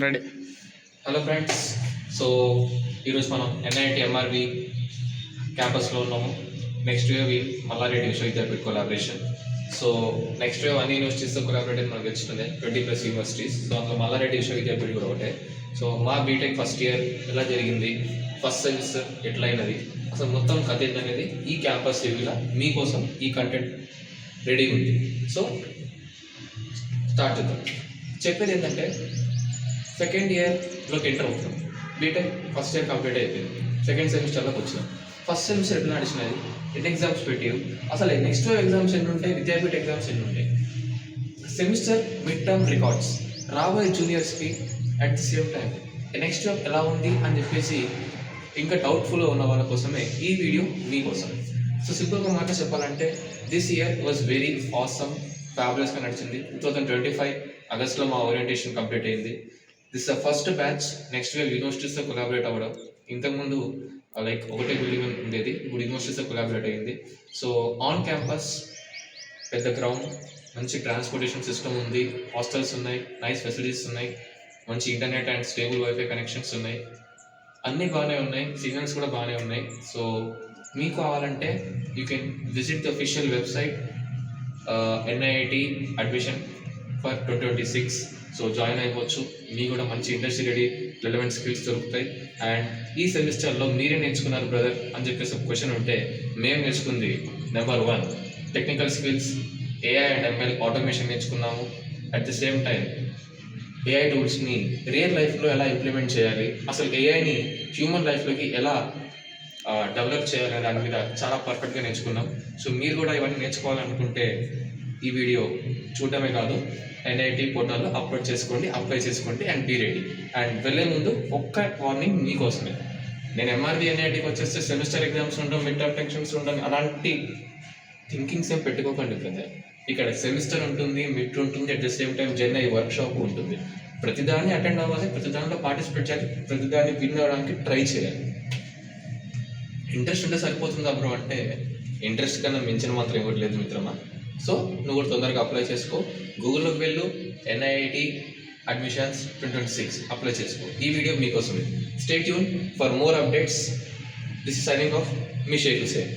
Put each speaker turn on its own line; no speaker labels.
Ready.
Hello friends. So ఈరోజు మనం NIT MRV క్యాంపస్లో ఉన్నాము. Next wave Mallareddy Vishwavidyapeeth collaboration. So next wave అన్ని యూనివర్సిటీస్తో కొలాబరేట్ మనకు వచ్చింది 20+ యూనివర్సిటీస్. సో అందులో మల్లారెడ్డి విశ్వవిద్యాపీఠ కూడా ఒకటే. సో మా బీటెక్ ఫస్ట్ ఇయర్ ఎలా జరిగింది, ఫస్ట్ సెమిస్టర్ ఎట్లా అయినది, అసలు మొత్తం కథ ఏంటనేది ఈ క్యాంపస్ రివ్యూలో మీకోసం ఈ కంటెంట్ రెడీ ఉంది. సో స్టార్ట్ చేద్దాం. చెప్పేది ఏంటంటే సెకండ్ ఇయర్లోకి ఎంటర్ అవుతున్నాం. బీటెక్ ఫస్ట్ ఇయర్ కంప్లీట్ అయిపోయింది, సెకండ్ సెమిస్టర్లోకి వచ్చినాం. ఫస్ట్ సెమిస్టర్ ఎట్లా నడిచినది, ఎన్ని ఎగ్జామ్స్ పెట్టారు, అసలు నెక్స్ట్ ఎగ్జామ్స్ ఎన్ని ఉంటాయి, విద్యాపీఠ ఎగ్జామ్స్ ఎన్ని ఉంటాయి, సెమిస్టర్ మిడ్ టర్మ్ రికార్డ్స్, రాబోయే జూనియర్స్కి at the same time next year ఎలా ఉంది అని చెప్పేసి ఇంకా డౌట్ఫుల్గా ఉన్న వాళ్ళ కోసమే ఈ వీడియో మీకోసం. సో సింపుల్గా మాట చెప్పాలంటే this year was very awesome, ఫ్యాబులస్గా నడిచింది. 2025 ఆగస్ట్లో మా ఓరియంటేషన్ కంప్లీట్ అయింది. This the first batch next year యూనివర్సిటీస్తో కొలాబరేట్ అవ్వడం. ఇంతకుముందు లైక్ ఒకటే బిల్డింగ్ ఉండేది, ఇప్పుడు యూనివర్సిటీస్తో కొలాబరేట్ అయ్యింది. సో ఆన్ క్యాంపస్ పెద్ద గ్రౌండ్, మంచి ట్రాన్స్పోర్టేషన్ సిస్టమ్ ఉంది, హాస్టల్స్ ఉన్నాయి, నైస్ ఫెసిలిటీస్ ఉన్నాయి, మంచి internet and stable wifi connections ఉన్నాయి, అన్నీ బాగానే ఉన్నాయి, సిగ్నల్స్ కూడా బాగానే ఉన్నాయి. సో మీకు కావాలంటే you can visit the official website NIIT admission for 2026. So join అయిపోవచ్చు. మీకు కూడా మంచి ఇండస్ట్రీ రెడీ రిలవెంట్ స్కిల్స్ దొరుకుతాయి. అండ్ ఈ సెమిస్టర్లో మీరే నేర్చుకున్నారు బ్రదర్ అని చెప్పేసి ఒక క్వశ్చన్ ఉంటే, మేము నేర్చుకుంది number 1 technical skills, AI and ML automation నేర్చుకున్నాము. At the same time AI టూల్స్ని రియల్ లైఫ్లో ఎలా ఇంప్లిమెంట్ చేయాలి, అసలు ఏఐని హ్యూమన్ లైఫ్లోకి ఎలా డెవలప్ చేయాలనే దాని మీద చాలా పర్ఫెక్ట్గా నేర్చుకున్నాం. సో మీరు కూడా ఇవన్నీ నేర్చుకోవాలనుకుంటే ఈ వీడియో చూడటమే కాదు, ఎన్ఐటి పోర్టల్లో అప్లోడ్ చేసుకోండి, అప్లై చేసుకోండి అండ్ బీ రెడీ. అండ్ వెళ్ళే ముందు ఒక్క వార్నింగ్ మీకోసమే. నేను ఎంఆర్వి ఎన్ఐటికి వచ్చేస్తే సెమిస్టర్ ఎగ్జామ్స్ ఉండడం, మిడ్ టర్మ్ టెన్షన్స్ ఉండడం, అలాంటి థింకింగ్స్ ఏం పెట్టుకోకండి బ్రదర్. ఇక్కడ సెమిస్టర్ ఉంటుంది, మిడ్ ఉంటుంది, at the same time GenAI workshop ఉంటుంది. ప్రతిదాన్ని అటెండ్ అవ్వాలి, ప్రతిదానిలో పార్టిసిపేట్ చేయాలి, ప్రతిదాన్ని విన్ అవ్వడానికి ట్రై చేయాలి. ఇంట్రెస్ట్ ఉంటే సరిపోతుందా బ్రో అంటే, ఇంట్రెస్ట్ కన్నా మించిన మాత్రం ఇవ్వట్లేదు మిత్రమా. సో నువ్వు కూడా తొందరగా అప్లై చేసుకో. గూగుల్లోకి వెళ్ళు, ఎన్ఐఐటి అడ్మిషన్స్ 2026 అప్లై చేసుకో. ఈ వీడియో మీకోసమే. Stay tune for more updates. This is signing off మీ షేక్ హుసేన్.